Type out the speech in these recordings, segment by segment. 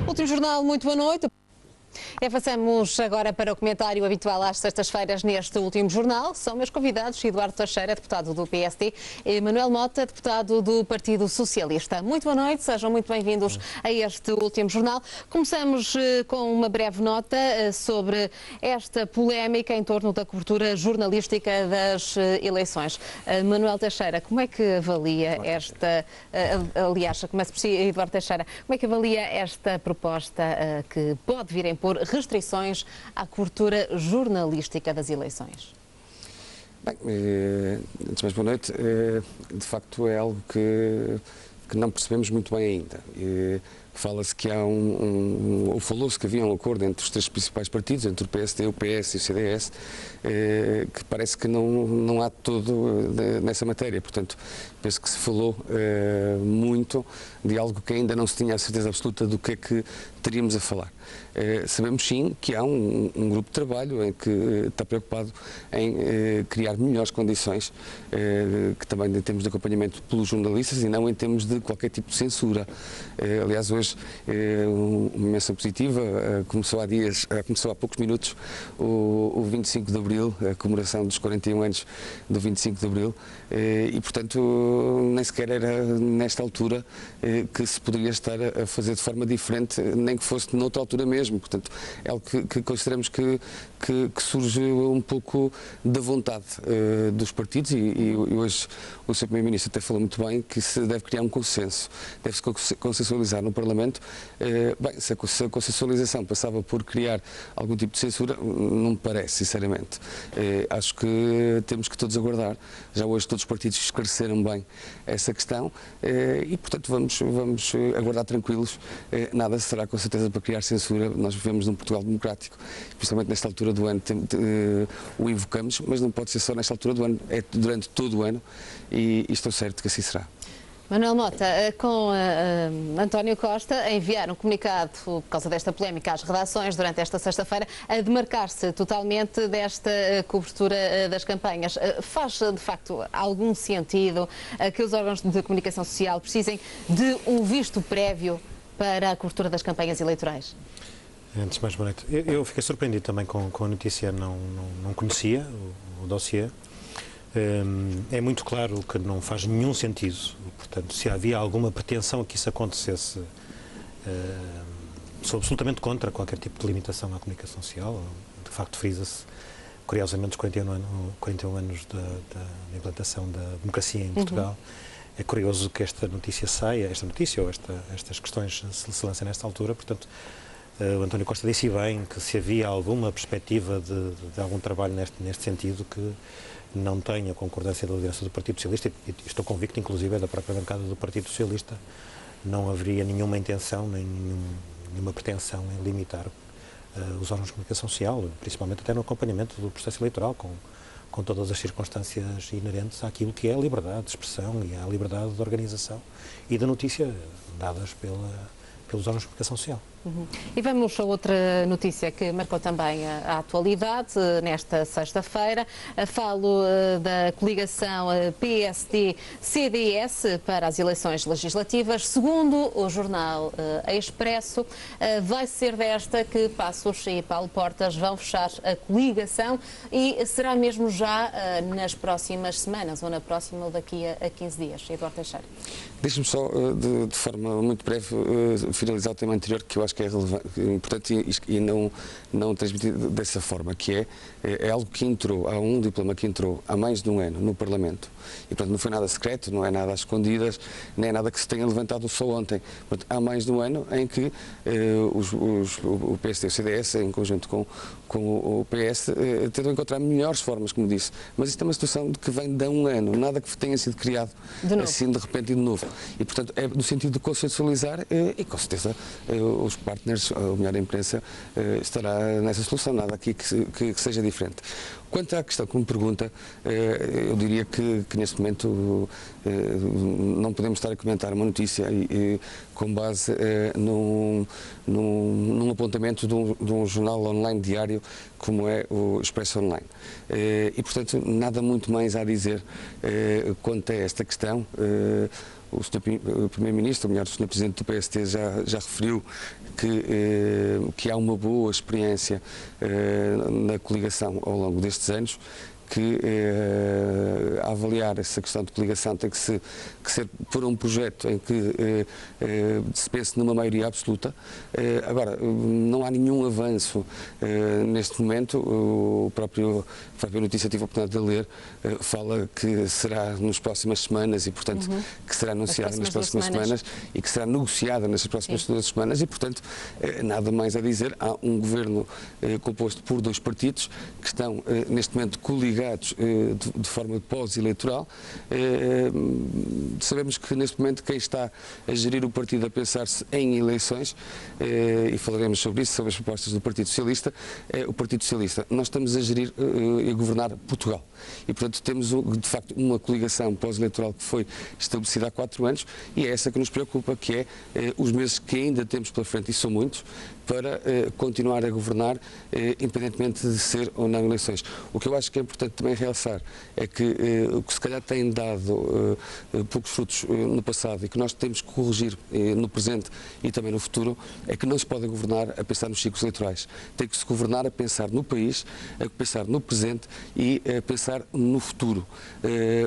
Último Jornal, muito boa noite. Avançamos agora para o comentário habitual às sextas-feiras neste Último Jornal. São meus convidados Eduardo Teixeira, deputado do PSD, e Manuel Mota, deputado do Partido Socialista. Muito boa noite, sejam muito bem-vindos a este Último Jornal. Começamos com uma breve nota sobre esta polémica em torno da cobertura jornalística das eleições. Manuel Teixeira, como é que avalia esta... aliás, começo por si, Eduardo Teixeira, como é que avalia esta proposta que pode vir a impor restrições à cobertura jornalística das eleições? Bem, antes de mais, boa noite. De facto, é algo que não percebemos muito bem ainda. Fala-se que há ou falou-se que havia um acordo entre os três principais partidos, entre o PSD, o PS e o CDS, que parece que não há todo nessa matéria. Portanto, penso que se falou muito de algo que ainda não se tinha a certeza absoluta do que é que teríamos a falar. Sabemos sim que há um grupo de trabalho em que está preocupado em criar melhores condições, que também em termos de acompanhamento pelos jornalistas e não em termos de qualquer tipo de censura. Aliás, hoje, uma menção positiva, começou há poucos minutos o 25 de Abril, a comemoração dos 41 anos do 25 de Abril, e portanto nem sequer era nesta altura que se poderia estar a fazer de forma diferente, nem que fosse noutra altura mesmo. Portanto, é algo que consideramos que surge um pouco da vontade dos partidos e hoje o Sr. Primeiro-Ministro até falou muito bem que se deve criar um consenso, deve-se consensualizar no Parlamento. Bem, se a consensualização passava por criar algum tipo de censura, não me parece, sinceramente. Acho que temos que todos aguardar. Já hoje todos os partidos esclareceram bem essa questão e, portanto, vamos aguardar tranquilos. Nada será com certeza para criar censura. Nós vivemos num Portugal democrático, principalmente nesta altura do ano o invocamos, mas não pode ser só nesta altura do ano, é durante todo o ano e estou certo que assim será. Manuel Mota, com António Costa a enviar um comunicado por causa desta polémica às redações durante esta sexta-feira, a demarcar-se totalmente desta cobertura das campanhas. Faz, de facto, algum sentido que os órgãos de comunicação social precisem de um visto prévio para a cobertura das campanhas eleitorais? Antes de mais, boa noite. Eu fiquei surpreendido também com a notícia, não conhecia o dossiê. É muito claro que não faz nenhum sentido, portanto, se havia alguma pretensão que isso acontecesse, sou absolutamente contra qualquer tipo de limitação à comunicação social. De facto, frisa-se, curiosamente, os 41 anos da implantação da democracia em Portugal. É curioso que esta notícia saia, ou estas questões se lancem nesta altura, portanto, o António Costa disse bem que se havia alguma perspectiva de algum trabalho neste sentido, que não tenha concordância da liderança do Partido Socialista, e estou convicto, inclusive, da própria bancada do Partido Socialista, não haveria nenhuma intenção, nem nenhuma pretensão em limitar os órgãos de comunicação social, principalmente até no acompanhamento do processo eleitoral, com todas as circunstâncias inerentes àquilo que é a liberdade de expressão e à liberdade de organização e da notícia dadas pelos órgãos de comunicação social. E vamos a outra notícia que marcou também a atualidade nesta sexta-feira. Falo da coligação PSD-CDS para as eleições legislativas. Segundo o jornal Expresso, vai ser desta que Passos e Paulo Portas vão fechar a coligação e será mesmo já nas próximas semanas, ou na próxima ou daqui a 15 dias. Eduardo Teixeira. Deixe-me só, de forma muito breve, finalizar o tema anterior, que eu acho que é importante e não transmitido dessa forma, que é algo que entrou, há um diploma que entrou há mais de um ano no Parlamento e, portanto, não foi nada secreto, não é nada às escondidas, nem é nada que se tenha levantado só ontem. Portanto, há mais de um ano em que o PSD e o CDS, em conjunto com o PS, tentam encontrar melhores formas, como disse. Mas isto é uma situação de que vem de há um ano, nada que tenha sido criado assim de repente e de novo. E, portanto, é no sentido de consensualizar e, com certeza, partners, ou melhor, a imprensa, estará nessa solução, nada aqui que seja diferente. Quanto à questão que me pergunta, eu diria que neste momento não podemos estar a comentar uma notícia com base num apontamento de um jornal online diário como é o Expresso Online. E, portanto, nada muito mais a dizer quanto a esta questão. O Sr. Primeiro-Ministro, ou melhor, o Sr. Presidente do PST já referiu que há uma boa experiência na coligação ao longo destes anos, que a avaliar essa questão de coligação tem que ser por um projeto em que se pense numa maioria absoluta. Agora, não há nenhum avanço neste momento. O próprio Fábio Notícia, tive a oportunidade de ler, fala que será nas próximas semanas e, portanto, que será anunciada nas próximas semanas e que será negociada nas próximas 2 semanas e, portanto, nada mais a dizer. Há um governo composto por 2 partidos que estão neste momento coligados de forma pós-eleitoral. Sabemos que neste momento quem está a gerir o partido a pensar-se em eleições, e falaremos sobre isso, sobre as propostas do Partido Socialista, é o Partido Socialista. Nós estamos a gerir e a governar Portugal. E, portanto, temos de facto uma coligação pós-eleitoral que foi estabelecida há 4 anos e é essa que nos preocupa, que é os meses que ainda temos pela frente, e são muitos, para continuar a governar, independentemente de ser ou não eleições. O que eu acho que é importante também realçar é que o que se calhar tem dado poucos frutos no passado e que nós temos que corrigir no presente e também no futuro, é que não se pode governar a pensar nos ciclos eleitorais. Tem que se governar a pensar no país, a pensar no presente e a pensar no futuro.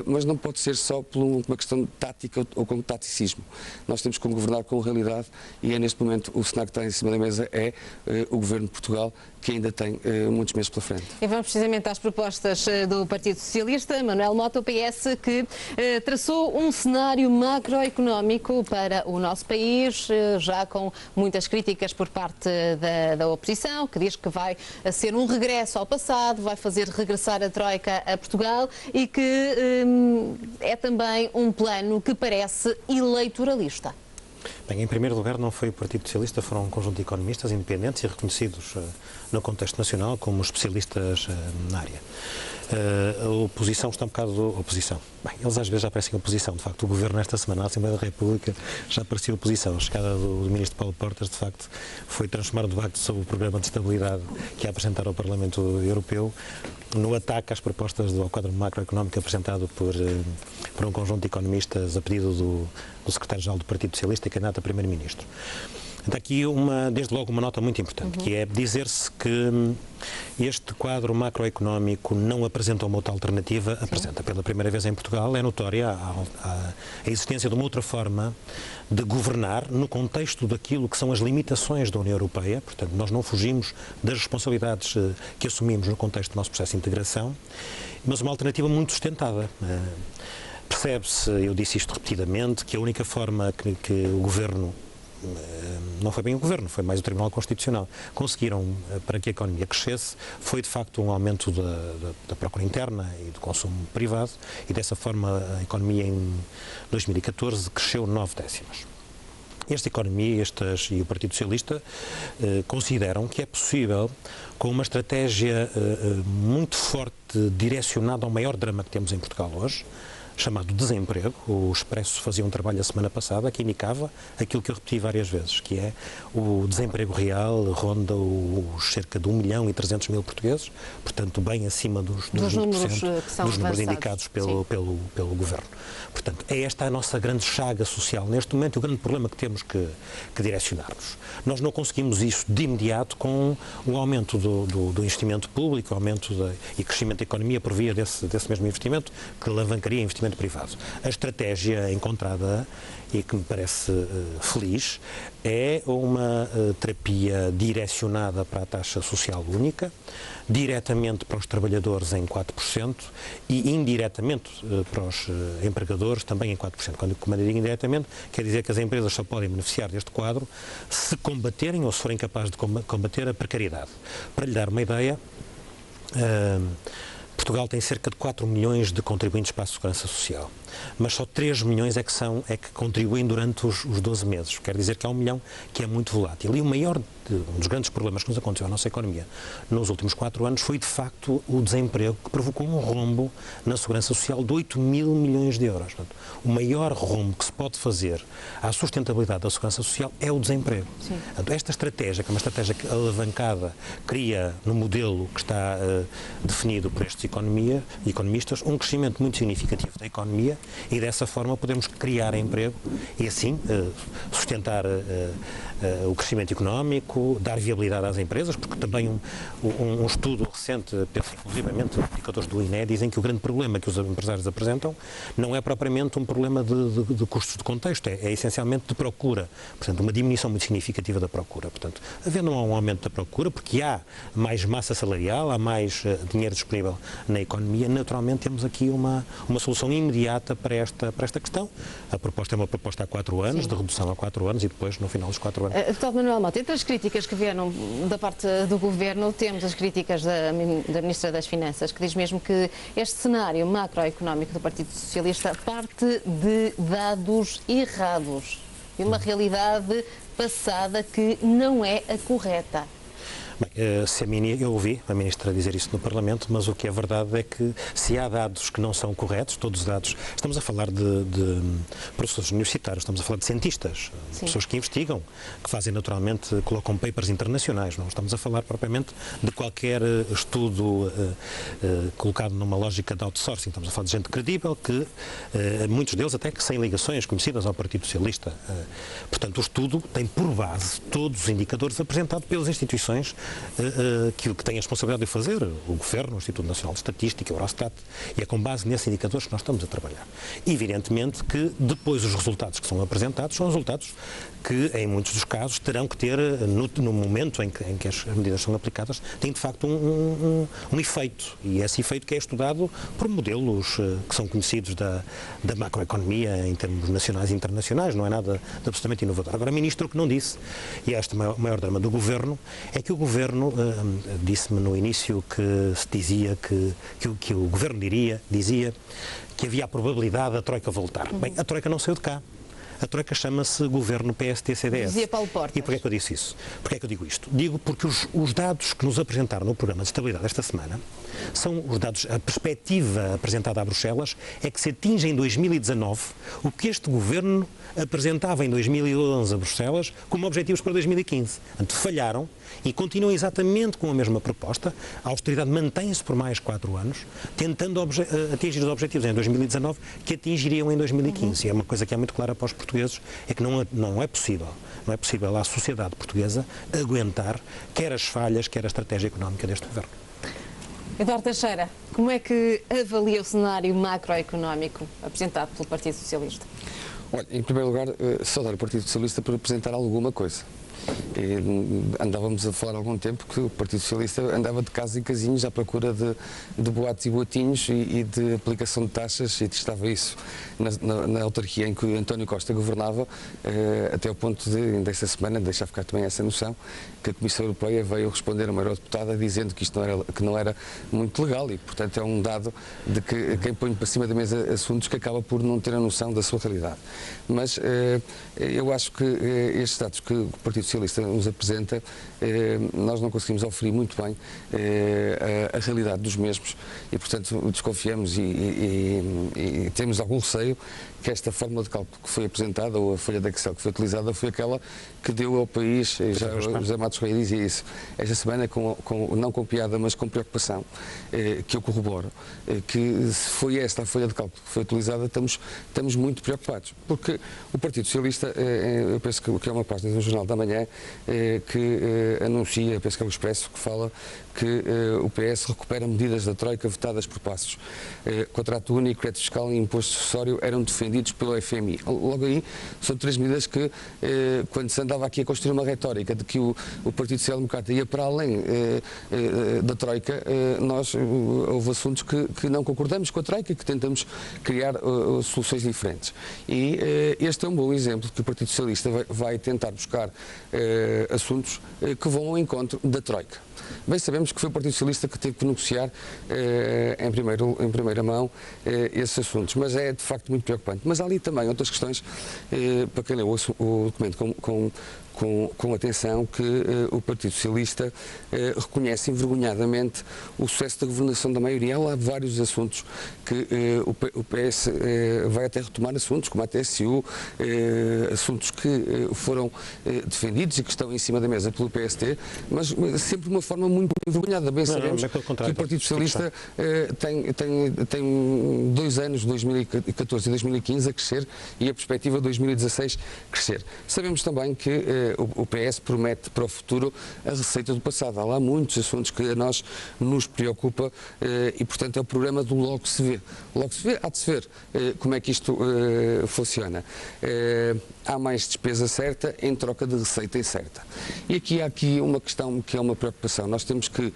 Mas não pode ser só por uma questão de tática ou com taticismo. Nós temos que governar com realidade e é neste momento o cenário que está em cima da mesa é o Governo de Portugal, que ainda tem muitos meses pela frente. E vamos precisamente às propostas do Partido Socialista. Manuel Mota, o PS, que traçou um cenário macroeconómico para o nosso país, já com muitas críticas por parte da oposição, que diz que vai ser um regresso ao passado, vai fazer regressar a Troika a Portugal e que é também um plano que parece eleitoralista. Bem, em primeiro lugar, não foi o Partido Socialista, foram um conjunto de economistas independentes e reconhecidos no contexto nacional como especialistas na área. A oposição está um bocado... Oposição. Bem, eles às vezes já parecem oposição. De facto, o Governo esta semana, a Assembleia da República, já parecia oposição. A chegada do Ministro Paulo Portas, de facto, foi transformar o debate sobre o programa de estabilidade que ia apresentar ao Parlamento Europeu no ataque às propostas ao quadro macroeconómico apresentado por um conjunto de economistas a pedido do Secretário-Geral do Partido Socialista e candidato a Primeiro-Ministro. Então, aqui, desde logo, uma nota muito importante, que é dizer-se que este quadro macroeconómico não apresenta uma outra alternativa. Apresenta pela primeira vez em Portugal. É notória a existência de uma outra forma de governar no contexto daquilo que são as limitações da União Europeia. Portanto, nós não fugimos das responsabilidades que assumimos no contexto do nosso processo de integração, mas uma alternativa muito sustentada. Percebe-se, eu disse isto repetidamente, que a única forma que o Governo, não foi bem o Governo, foi mais o Tribunal Constitucional, conseguiram para que a economia crescesse, foi de facto um aumento da procura interna e do consumo privado, e dessa forma a economia em 2014 cresceu 9 décimas. Esta economia e o Partido Socialista consideram que é possível, com uma estratégia muito forte direcionada ao maior drama que temos em Portugal hoje, chamado desemprego. O Expresso fazia um trabalho a semana passada que indicava aquilo que eu repeti várias vezes, que é o desemprego real ronda os cerca de 1.300.000 portugueses, portanto bem acima dos números indicados pelo Governo. Portanto, é esta a nossa grande chaga social neste momento e o grande problema que temos que direcionar-nos. Nós não conseguimos isso de imediato com o aumento do investimento público, aumento e crescimento da economia por via desse mesmo investimento, que alavancaria investimento privado. A estratégia encontrada, e que me parece feliz, é uma terapia direcionada para a taxa social única, diretamente para os trabalhadores em 4% e indiretamente para os empregadores também em 4%. Quando eu digo indiretamente, quer dizer que as empresas só podem beneficiar deste quadro se combaterem ou se forem capazes de combater a precariedade. Para lhe dar uma ideia, Portugal tem cerca de 4 milhões de contribuintes para a Segurança Social, mas só 3 milhões é que contribuem durante os 12 meses. Quer dizer que há 1 milhão que é muito volátil. E um dos grandes problemas que nos aconteceu à nossa economia nos últimos 4 anos foi, de facto, o desemprego, que provocou um rombo na Segurança Social de 8 mil milhões de euros. Portanto, o maior rombo que se pode fazer à sustentabilidade da Segurança Social é o desemprego. Portanto, esta estratégia, que é uma estratégia alavancada, cria no modelo que está definido por estes economistas, um crescimento muito significativo da economia, e dessa forma podemos criar emprego e assim sustentar o crescimento económico, dar viabilidade às empresas, porque também um estudo recente, penso inclusivamente, indicadores do INE, dizem que o grande problema que os empresários apresentam não é propriamente um problema de custos de contexto, é essencialmente de procura. Portanto, uma diminuição muito significativa da procura. Portanto, havendo um aumento da procura, porque há mais massa salarial, há mais dinheiro disponível na economia, naturalmente temos aqui uma solução imediata para esta questão. A proposta é uma proposta há 4 anos, de redução há 4 anos, e depois, no final dos 4 anos. Deputado Manuel Mota, entre as críticas que vieram da parte do Governo, temos as críticas da Ministra das Finanças, que diz mesmo que este cenário macroeconómico do Partido Socialista parte de dados errados, de uma realidade passada que não é a correta. Bem, eu ouvi a Ministra dizer isso no Parlamento, mas o que é verdade é que se há dados que não são corretos, todos os dados, estamos a falar de professores universitários, estamos a falar de cientistas, pessoas que investigam, que fazem naturalmente, colocam papers internacionais, não estamos a falar propriamente de qualquer estudo colocado numa lógica de outsourcing, estamos a falar de gente credível, que muitos deles até que sem ligações conhecidas ao Partido Socialista. Portanto, o estudo tem por base todos os indicadores apresentados pelas instituições que têm a responsabilidade de fazer, o Governo, o Instituto Nacional de Estatística, o Eurostat, e é com base nesses indicadores que nós estamos a trabalhar. Evidentemente que depois os resultados que são apresentados são resultados que, em muitos dos casos, terão que ter, no momento em que as medidas são aplicadas, tem de facto um efeito, e esse efeito que é estudado por modelos que são conhecidos da macroeconomia em termos nacionais e internacionais, não é nada de absolutamente inovador. Agora, o Ministro, o que não disse, e este é o maior drama do Governo, é que o Governo disse-me no início que se dizia que o Governo dizia que havia a probabilidade da Troika voltar. Bem, a Troika não saiu de cá. A Troika chama-se Governo PST-CDS. Dizia Paulo Portas. E porquê é que eu disse isso? Porquê é que eu digo isto? Digo porque os dados que nos apresentaram no Programa de Estabilidade esta semana são os dados, a perspectiva apresentada a Bruxelas é que se atinge em 2019 o que este Governo apresentava em 2011 a Bruxelas como objetivos para 2015. Portanto, falharam e continuam exatamente com a mesma proposta. A austeridade mantém-se por mais 4 anos, tentando atingir os objetivos em 2019 que atingiriam em 2015. E é uma coisa que é muito clara para os portugueses, é que não é possível à sociedade portuguesa aguentar quer as falhas, quer a estratégia económica deste Governo. Eduardo Teixeira, como é que avalia o cenário macroeconómico apresentado pelo Partido Socialista? Olha, em primeiro lugar, saudar o Partido Socialista por apresentar alguma coisa. Andávamos a falar há algum tempo que o Partido Socialista andava de casa em casinhos à procura de boatos e boatinhos e de aplicação de taxas, e testava isso na autarquia em que António Costa governava, até o ponto de, desta semana, deixar ficar também essa noção, que a Comissão Europeia veio responder a uma eurodeputada dizendo que isto não era muito legal, e portanto é um dado de que quem põe para cima da mesa assuntos que acaba por não ter a noção da sua realidade. Mas eu acho que estes dados que o Partido Socialista nos apresenta, nós não conseguimos oferir muito bem a realidade dos mesmos, e portanto desconfiamos e temos algum receio que esta fórmula de cálculo que foi apresentada, ou a folha de Excel que foi utilizada, foi aquela que deu ao país, já o José Matos Correia dizia isso esta semana, não com piada, mas com preocupação, que eu corroboro, que se foi esta a folha de cálculo que foi utilizada, estamos muito preocupados, porque o Partido Socialista, eu penso que é uma página do Jornal da Manhã, que anuncia, penso que é o Expresso, que fala que o PS recupera medidas da Troika votadas por Passos. Contrato único, crédito fiscal e imposto sucessório eram defendidos pelo FMI. Logo aí, são 3 medidas que, quando se andava aqui a construir uma retórica de que o Partido Social Democrata ia para além da Troika, houve assuntos que não concordamos com a Troika, que tentamos criar soluções diferentes. E este é um bom exemplo que o Partido Socialista vai tentar buscar assuntos que vão ao encontro da Troika. bem sabemos que foi o Partido Socialista que teve que negociar em primeira mão esses assuntos, mas é de facto muito preocupante. Mas há ali também outras questões, para quem leu o documento com atenção, que o Partido Socialista reconhece envergonhadamente o sucesso da governação da maioria. Há lá vários assuntos que o PS vai até retomar, assuntos como a TSU, assuntos que foram defendidos e que estão em cima da mesa pelo PST, mas sempre de uma forma muito envergonhada. Bem sabemos que o Partido Socialista tem 2 anos, 2014 e 2015, a crescer e a perspectiva de 2016 crescer. Sabemos também que o PS promete para o futuro a receita do passado. Há lá muitos assuntos que a nós nos preocupa e, portanto, é o programa do logo se vê. Logo se vê, há de se ver como é que isto funciona. Há mais despesa certa em troca de receita incerta. E aqui há uma questão que é uma preocupação. Nós temos que,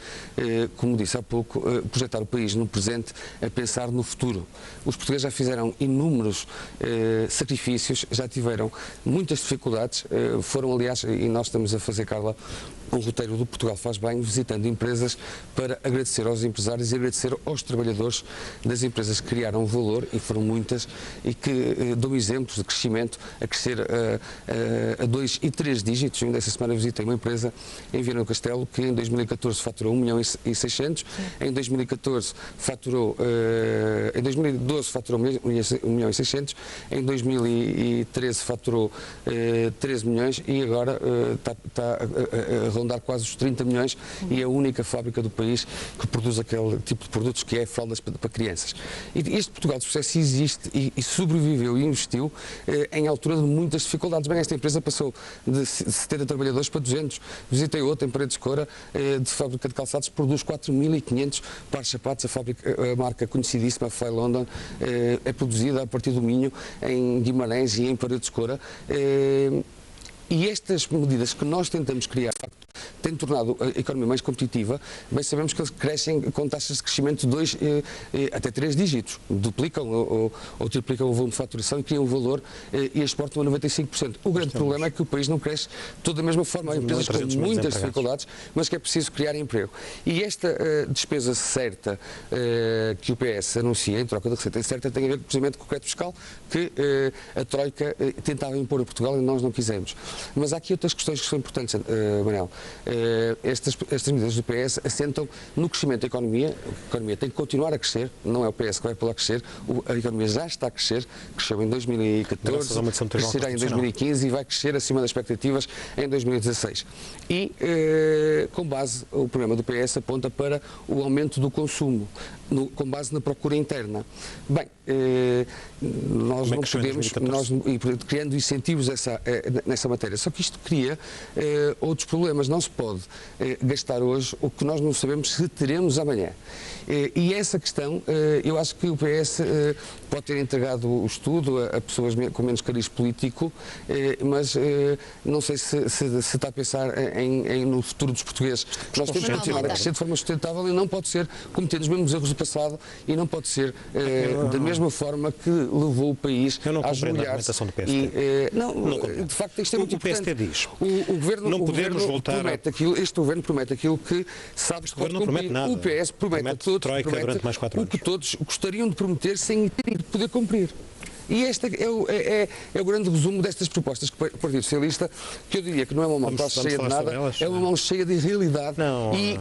como disse há pouco, projetar o país no presente a pensar no futuro. Os portugueses já fizeram inúmeros sacrifícios, já tiveram muitas dificuldades, foram, aliás, e nós estamos a fazer, Carla, um roteiro do Portugal Faz Bem, visitando empresas para agradecer aos empresários e agradecer aos trabalhadores das empresas que criaram valor, e foram muitas, e que dão exemplos de crescimento, a crescer a 2 e 3 dígitos. Eu, essa semana visitei uma empresa em Viana do Castelo que em 2014 faturou 1.600.000, em 2014 faturou, em 2012 faturou 1.600.000, em 2013 faturou 13 milhões e agora está a rondar quase os 30 milhões e é a única fábrica do país que produz aquele tipo de produtos que é fraldas para crianças. E este Portugal de sucesso existe e sobreviveu e investiu em altura de muitas dificuldades. Bem, esta empresa passou de 70 trabalhadores para 200. Visitei outra em Paredes de Coura, de fábrica de calçados, produz 4.500 pares de sapatos. A marca conhecidíssima, Fly London, é produzida a partir do Minho, em Guimarães e em Paredes de Coura. E estas medidas que nós tentamos criar têm tornado a economia mais competitiva. Bem sabemos que eles crescem com taxas de crescimento de 2 até 3 dígitos. Duplicam ou triplicam o volume de faturação e criam valor e exportam a 95%. O grande problema é que o país não cresce de toda a mesma forma. Há empresas com muitas dificuldades, mas que é preciso criar emprego. E esta despesa certa que o PS anuncia em troca da receita incerta tem a ver, precisamente, com o crédito fiscal que a Troika tentava impor a Portugal e nós não quisemos. Mas há aqui outras questões que são importantes, Manel. Estas medidas do PS assentam no crescimento da economia. A economia tem que continuar a crescer, não é o PS que vai pô-la a crescer, a economia já está a crescer, cresceu em 2014, crescerá em 2015 e vai crescer acima das expectativas em 2016. E, com base, o programa do PS aponta para o aumento do consumo, com base na procura interna. Bem, nós não podemos, criando incentivos nessa matéria, só que isto cria outros problemas. Não se pode gastar hoje o que nós não sabemos se teremos amanhã. E essa questão, eu acho que o PS pode ter entregado o estudo a pessoas com menos cariz político, mas não sei se está a pensar no futuro dos portugueses. Nós temos que continuar a crescer de forma sustentável e não pode ser cometendo os mesmos erros do passado e não pode ser da mesma forma que levou o país a ajoelhar-se. De facto, isto é muito importante. O PST diz, o governo promete aquilo que sabe que pode cumprir. O PS promete o que todos gostariam de prometer sem poder cumprir. E este é o grande resumo destas propostas que o Partido Socialista, que eu diria que não é uma mão cheia de nada, é uma mão cheia de irrealidade e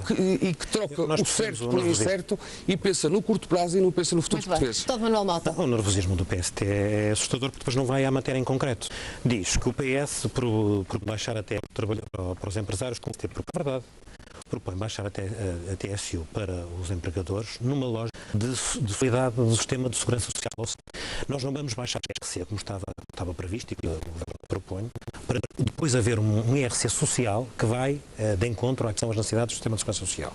que troca o certo pelo incerto e pensa no curto prazo e não pensa no futuro português. Manuel Mota. O nervosismo do PST é assustador porque depois não vai à matéria em concreto. Diz que o PS, por baixar até para os empresários, porque é verdade, propõe baixar até a TSU para os empregadores numa lógica de solidariedade do sistema de segurança social. Ou seja, nós não vamos baixar a IRC como estava previsto e que o governo propõe, para depois haver um IRC social que vai de encontro às necessidades do sistema de segurança social.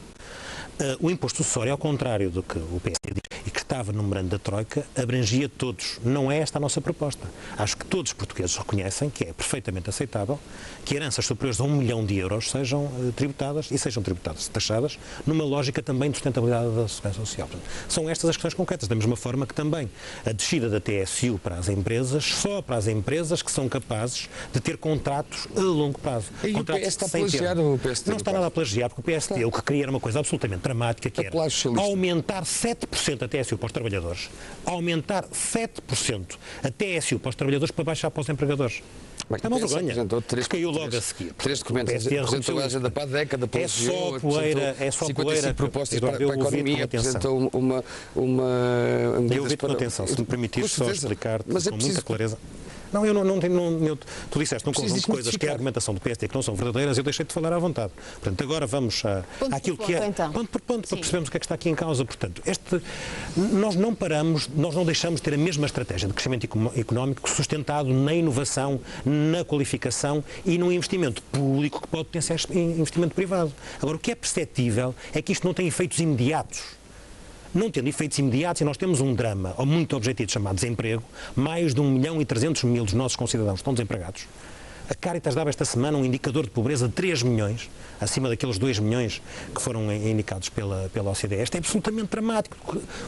O imposto sucessório, ao contrário do que o PSD diz, e que estava no memorando da Troika abrangia todos. Não é esta a nossa proposta. Acho que todos os portugueses reconhecem que é perfeitamente aceitável que heranças superiores a 1 milhão de euros sejam tributadas e sejam tributadas, taxadas, numa lógica também de sustentabilidade da segurança social. Portanto, são estas as questões concretas, da mesma forma que também a descida da TSU para as empresas, só para as empresas que são capazes de ter contratos a longo prazo. E contratos o PS está a sem plagiar termo. o PSD? Não está nada a plagiar, porque o PSD o que queria era uma coisa absolutamente dramática, que era aumentar 7% a TSU para os trabalhadores, aumentar 7% a TSU para os trabalhadores para baixar para os empregadores. Bem, é uma vergonha. Caiu logo a seguir. 3 documentos. Apresentou a agenda para a década, é só poeira, é só 55 poeira. propostas Eduardo, para a economia, apresentou uma eu ouvi com atenção, se me permitires só explicar-te com muita clareza. Não, eu não tenho. Tu disseste um conjunto de coisas que é a argumentação do PSD que não são verdadeiras, eu deixei de falar à vontade. Portanto, agora vamos àquilo que é. Então. Ponto por ponto, para percebermos o que é que está aqui em causa. Portanto, nós não paramos, nós não deixamos de ter a mesma estratégia de crescimento económico sustentado na inovação, na qualificação e no investimento público que pode potenciar investimento privado. Agora, o que é perceptível é que isto não tem efeitos imediatos. Não tendo efeitos imediatos, e nós temos um drama muito objetivo chamado desemprego, mais de 1.300.000 dos nossos concidadãos estão desempregados. A Caritas dava esta semana um indicador de pobreza de 3 milhões, acima daqueles 2 milhões que foram indicados pela OCDE. Isto é absolutamente dramático,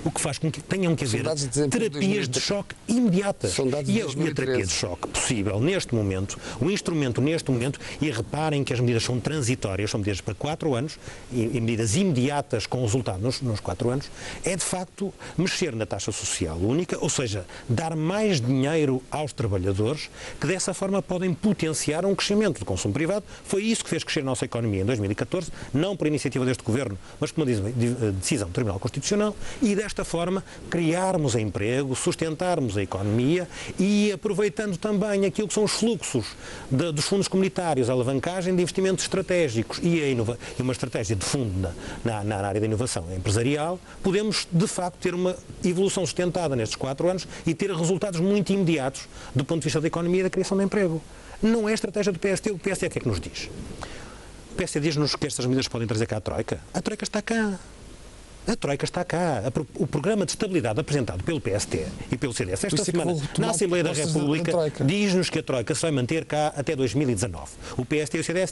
o que faz com que tenham que haver terapias de choque imediatas. E é a terapia de choque possível neste momento, o instrumento neste momento, e reparem que as medidas são transitórias, são medidas para 4 anos, e medidas imediatas com resultado nos 4 anos, é de facto mexer na taxa social única, ou seja, dar mais dinheiro aos trabalhadores, que dessa forma podem potenciar um crescimento do consumo privado. Foi isso que fez crescer a nossa economia em 2014, não por iniciativa deste Governo, mas por uma decisão do Tribunal Constitucional, e desta forma criarmos emprego, sustentarmos a economia e aproveitando também aquilo que são os fluxos dos fundos comunitários, a alavancagem de investimentos estratégicos e uma estratégia de fundo na área da inovação empresarial, podemos de facto ter uma evolução sustentada nestes 4 anos e ter resultados muito imediatos do ponto de vista da economia e da criação de emprego. Não é a estratégia do PSD. O PSD o que é que nos diz? O PSD diz-nos que estas medidas podem trazer cá a Troika. A Troika está cá. A Troika está cá. O programa de estabilidade apresentado pelo PST e pelo CDS esta semana na Assembleia da República diz-nos que a Troika se vai manter cá até 2019. O PST e o CDS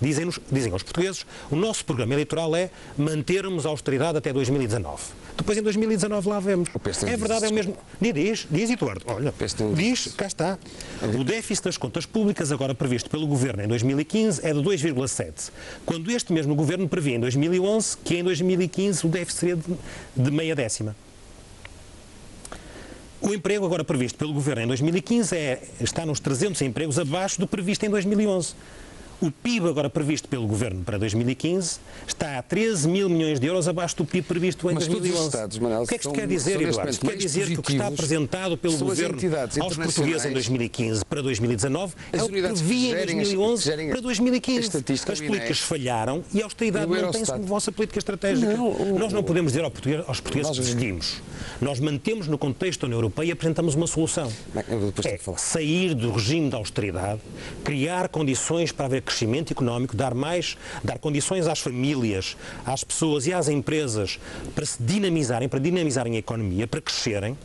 dizem aos portugueses, o nosso programa eleitoral é mantermos a austeridade até 2019. Depois em 2019 lá vemos. É verdade, é o mesmo. Diz Eduardo. Olha, diz, cá está. O déficit das contas públicas, agora previsto pelo Governo em 2015, é de 2,7. Quando este mesmo Governo previa em 2011 que em 2015 o déficit seria de meia décima. O emprego agora previsto pelo Governo em 2015 está nos 300 empregos abaixo do previsto em 2011. O PIB agora previsto pelo Governo para 2015 está a 13 mil milhões de euros abaixo do PIB previsto em 2011. Estados, Manel, o que é que isto quer dizer, Eduardo? Isto quer dizer que o que está apresentado pelo Governo aos portugueses em 2015 para 2019 é o que previa em 2011 para 2015. As políticas falharam e a austeridade mantém-se como vossa política estratégica. Nós não podemos dizer aos portugueses que desistimos. Nós mantemos no contexto da União Europeia e apresentamos uma solução. É sair do regime da austeridade, criar condições para haver crescimento económico, dar condições às famílias, às pessoas e às empresas para se dinamizarem, para dinamizarem a economia, para crescerem,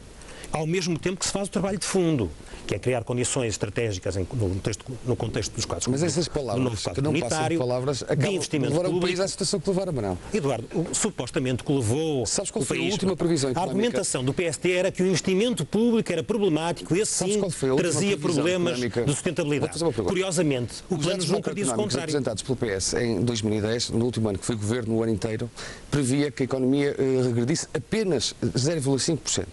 ao mesmo tempo que se faz o trabalho de fundo, que é criar condições estratégicas no contexto dos quadros. Mas essas palavras, que não passam de palavras, acabam de levar o país à situação que levaram, Manuel. Eduardo, supostamente que levou Sabes qual foi o país... a última previsão económica? A argumentação do PSD era que o investimento público era problemático e esse sim trazia problemas de sustentabilidade. Curiosamente, o Plano Juncker disse o contrário. Apresentados pelo PS em 2010, no último ano que foi governo, o ano inteiro, previa que a economia regredisse apenas 0,5%.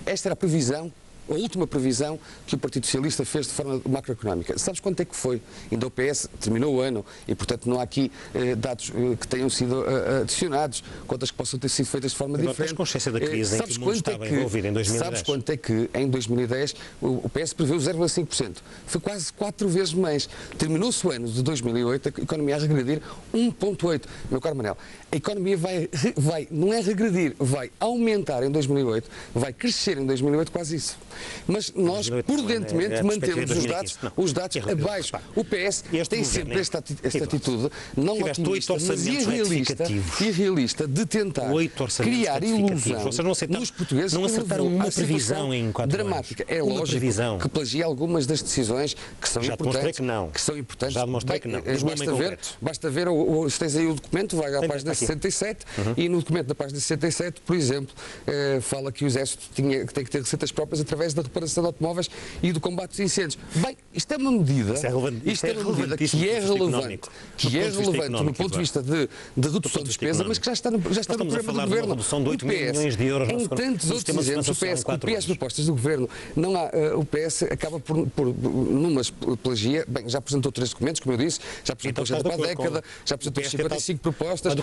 Esta era a previsão, a última previsão que o Partido Socialista fez de forma macroeconómica. Sabes quanto é que foi? Ainda o PS terminou o ano e, portanto, não há aqui dados que tenham sido adicionados, contas que possam ter sido feitas de forma diferente. Tens consciência da crise em que o mundo estava envolvido em 2010? Sabes quanto é que, em 2010, o PS preveu 0,5%? Foi quase 4 vezes mais. Terminou-se o ano de 2008, a economia a regredir 1,8%. Meu caro Manel, a economia vai, não é regredir, vai aumentar em 2008, vai crescer em 2008, quase isso. Mas nós, prudentemente, mantemos os dados abaixo. O PS tem sempre esta atitude, não otimista, mas irrealista, de tentar criar ilusão nos portugueses. Não acertaram uma previsão em 4 dramática. É lógico que plagia algumas das decisões que são importantes. Que são importantes. Já demonstrei que não. Basta ver, se tens aí o documento, vai à página 67, e no documento da página 67, por exemplo, fala que o Exército tem que ter receitas próprias através da reparação de automóveis e do combate aos incêndios. Bem, isto é uma medida que é relevante do ponto de vista de redução de despesa, mas que já está no programa do Governo. Redução de 8 milhões de euros. Em tantos outros exemplos, o PS copia as propostas do Governo. Não há, o PS acaba por numas plagia. Bem, já apresentou 3 documentos, como eu disse, já apresentou para a década, já apresentou 55 propostas,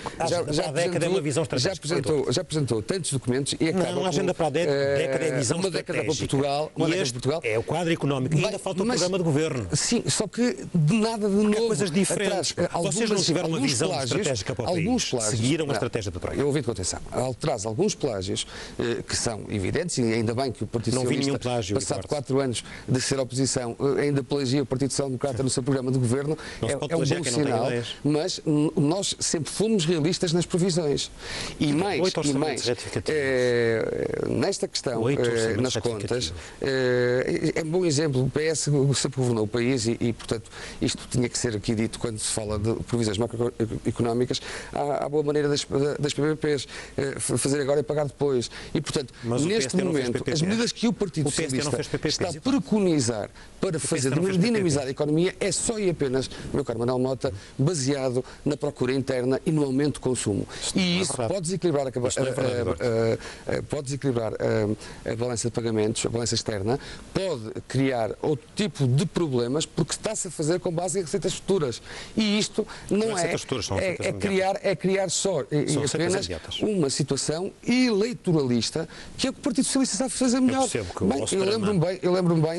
já apresentou tantos documentos e acaba não, a agenda para a década é a visão uma década para Portugal. É o quadro económico. E ainda falta o programa de governo. Sim, só que de nada de novo. Coisas diferentes. Vocês não tiveram uma visão estratégica para o país. Seguiram a estratégia da Troika. Eu ouvi com atenção. Traz alguns plágios que são evidentes, e ainda bem que o Partido Socialista, passado 4 anos de ser oposição, ainda plagia o Partido Social Democrata no seu programa de governo. É um bom sinal, mas nós sempre fomos realistas nas previsões. E mais, nesta questão, nas contas, é um bom exemplo. O PS sempre governou o país e, portanto, isto tinha que ser aqui dito quando se fala de previsões macroeconómicas. Há boa maneira das PPPs fazer agora e pagar depois. E, portanto, neste momento, as medidas que o Partido Socialista está a preconizar para fazer dinamizar a economia é só e apenas, meu caro Manuel Mota, baseado na procura interna e no aumento do consumo. E isso pode desequilibrar a balança de pagamentos, a balança externa, pode criar outro tipo de problemas porque está-se a fazer com base em receitas futuras. E isto não é criar só e apenas uma situação eleitoralista que é o que o Partido Socialista sabe fazer melhor. Eu lembro-me bem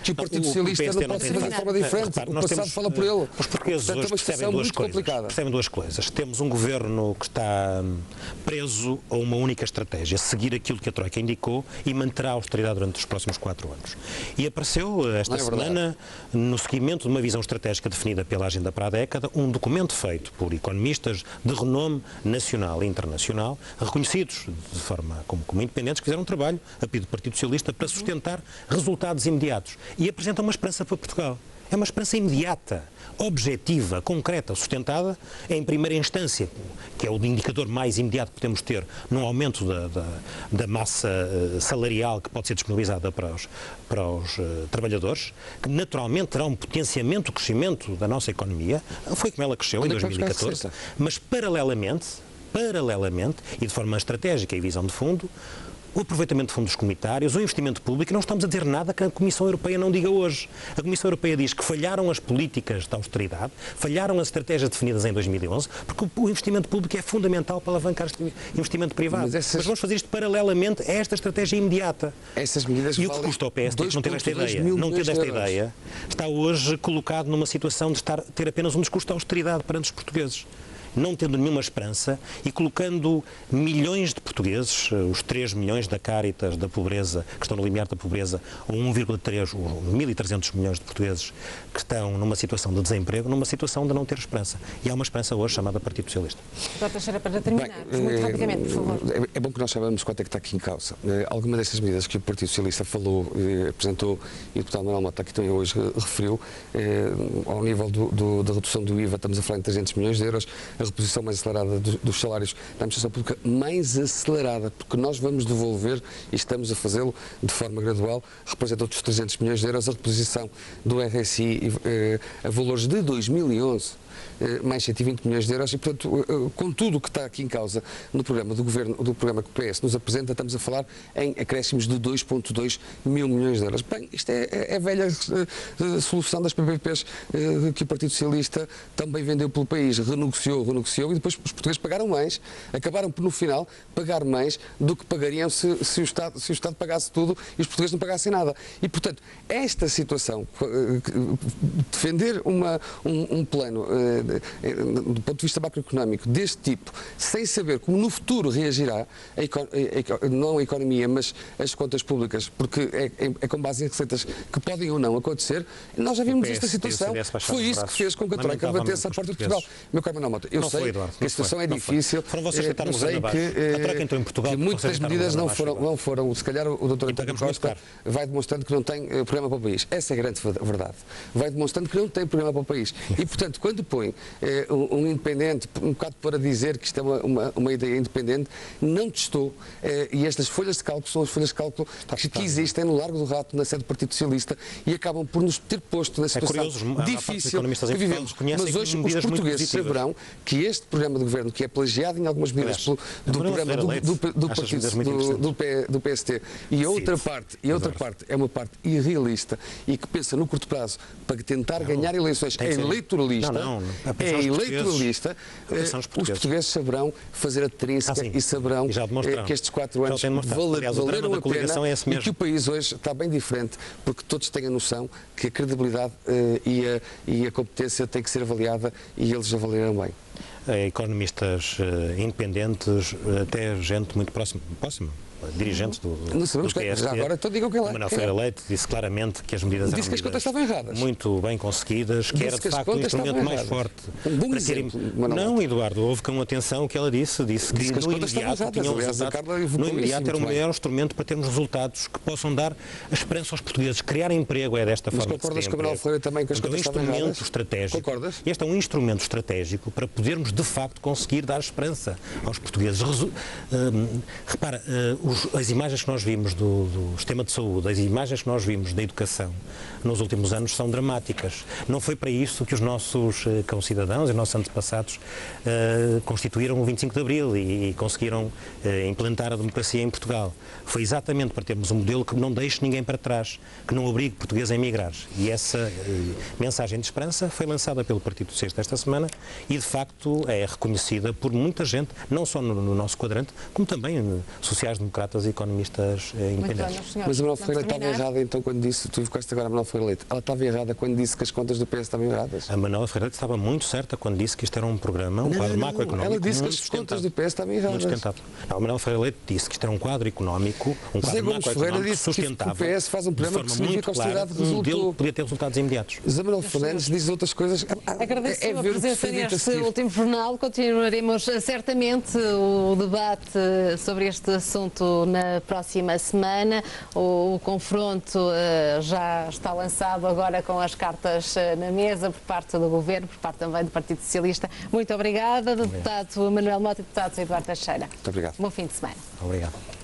que o Partido Socialista não pode ser de forma diferente. O passado fala por ele. Os portugueses hoje percebem duas coisas. Temos um governo que está preso a uma única estratégia, seguir aquilo que a Troika indicou e manterá a austeridade durante os próximos 4 anos. E apareceu esta semana, no seguimento de uma visão estratégica definida pela Agenda para a Década, um documento feito por economistas de renome nacional e internacional, reconhecidos de forma como independentes, que fizeram um trabalho a pedido do Partido Socialista para sustentar resultados imediatos. E apresentam uma esperança para Portugal. É uma esperança imediata, objetiva, concreta, sustentada em primeira instância, que é o indicador mais imediato que podemos ter num aumento da massa salarial que pode ser disponibilizada para os trabalhadores, que naturalmente terá um potenciamento do crescimento da nossa economia. Foi como ela cresceu em 2014, mas paralelamente, e de forma estratégica e visão de fundo, o aproveitamento de fundos comunitários, o investimento público, não estamos a dizer nada que a Comissão Europeia não diga hoje. A Comissão Europeia diz que falharam as políticas de austeridade, falharam as estratégias definidas em 2011, porque o investimento público é fundamental para alavancar o investimento privado. Mas vamos fazer isto paralelamente a esta estratégia imediata. Essas medidas e o que custa ao PS não ter esta ideia, está hoje colocado numa situação de ter apenas um discurso de austeridade perante os portugueses, não tendo nenhuma esperança e colocando milhões de portugueses, os 3 milhões da Caritas da pobreza, que estão no limiar da pobreza, ou 1.300 milhões de portugueses que estão numa situação de desemprego, numa situação de não ter esperança. E há uma esperança hoje chamada Partido Socialista. Doutor Teixeira, para terminar, muito rapidamente, por favor. É bom que nós saibamos quanto é que está aqui em causa. Algumas destas medidas que o Partido Socialista falou, apresentou, e o deputado Manuel Mota aqui também hoje referiu, ao nível da redução do IVA, estamos a falar em 300 milhões de euros, a reposição mais acelerada dos salários da administração pública, mais acelerada, porque nós vamos devolver, e estamos a fazê-lo de forma gradual, representa outros 300 milhões de euros, a reposição do RSI a valores de 2011. Mais 120 milhões de euros e, portanto, com tudo o que está aqui em causa no programa do Governo, do programa que o PS nos apresenta, estamos a falar em acréscimos de 2,2 mil milhões de euros. Bem, isto é a velha solução das PPPs que o Partido Socialista também vendeu pelo país, renegociou e depois os portugueses pagaram mais, acabaram por no final pagar mais do que pagariam se o Estado pagasse tudo e os portugueses não pagassem nada. E, portanto, esta situação, defender um plano do ponto de vista macroeconómico deste tipo, sem saber como no futuro reagirá, não a economia, mas as contas públicas, porque é com base em receitas que podem ou não acontecer, nós já vimos esta situação. Foi isso que fez com que a Troika batesse à porta de Portugal. Meu caro Manuel Mota, eu sei que a situação é difícil, eu sei que muitas medidas não foram, se calhar o Dr. António Costa vai demonstrando que não tem programa para o país. Essa é a grande verdade. Vai demonstrando que não tem programa para o país. E, portanto, quando põe um independente, um bocado para dizer que isto é uma ideia independente, não testou. E estas folhas de cálculo são as folhas de cálculo que existem no Largo do Rato, na sede do Partido Socialista, e acabam por nos ter posto na situação difícil que vivemos. Mas hoje os portugueses saberão que este programa de governo, que é plagiado em algumas medidas do programa do PST, e a outra parte é uma parte irrealista e que pensa no curto prazo para tentar ganhar eleições, é eleitoralista, os portugueses saberão fazer a trínseca e saberão que estes 4 anos valeram a pena e que o país hoje está bem diferente, porque todos têm a noção que a credibilidade e a competência têm que ser avaliada e eles avaliaram bem. Economistas independentes, até gente muito próxima, dirigentes do PSD. Já agora então digam que é lá. Manuel Ferreira Leite disse claramente que as medidas eram medidas muito bem conseguidas, que era de facto o instrumento mais forte. Bom exemplo, não, Eduardo, houve com atenção o que ela disse que no imediato tinham resultados. No imediato era o melhor instrumento para termos resultados que possam dar a esperança aos portugueses. Criar emprego é desta forma. Mas concordas com o Manuel Ferreira também que as contas estavam erradas? Concordas? Este é um instrumento estratégico para podermos de facto conseguir dar esperança aos portugueses. Repara, as imagens que nós vimos do sistema de saúde, as imagens que nós vimos da educação nos últimos anos são dramáticas. Não foi para isso que os nossos concidadãos e os nossos antepassados constituíram o 25 de Abril e conseguiram implantar a democracia em Portugal. Foi exatamente para termos um modelo que não deixe ninguém para trás, que não obrigue portugueses a emigrar. E essa mensagem de esperança foi lançada pelo Partido Socialista esta semana e, de facto, é reconhecida por muita gente, não só no nosso quadrante, como também sociais-democratas e economistas independentes. Mas a Manuel Ferreira estava errada então quando disse, tu evocaste agora a Manuel Ferreira Leite, ela estava errada quando disse que as contas do PS estavam erradas? A Manuel Ferreira Leite estava muito certa quando disse que isto era um programa, um quadro macroeconómico. Ela disse que as contas do PS estavam erradas. Não, a Manuel Ferreira Leite disse que isto era um quadro económico, um quadro macroeconómico sustentável. Que o PS faz um programa que significa austeridade de resultado. Podia ter resultados imediatos. José Manuel Fernandes diz outras coisas. Agradeço a presença neste último jornal. Continuaremos certamente o debate sobre este assunto na próxima semana. O confronto já está lançado agora com as cartas na mesa por parte do Governo, por parte também do Partido Socialista. Muito obrigada, deputado Manuel Mota e deputado Eduardo Teixeira. Muito obrigado. Bom fim de semana. Obrigado.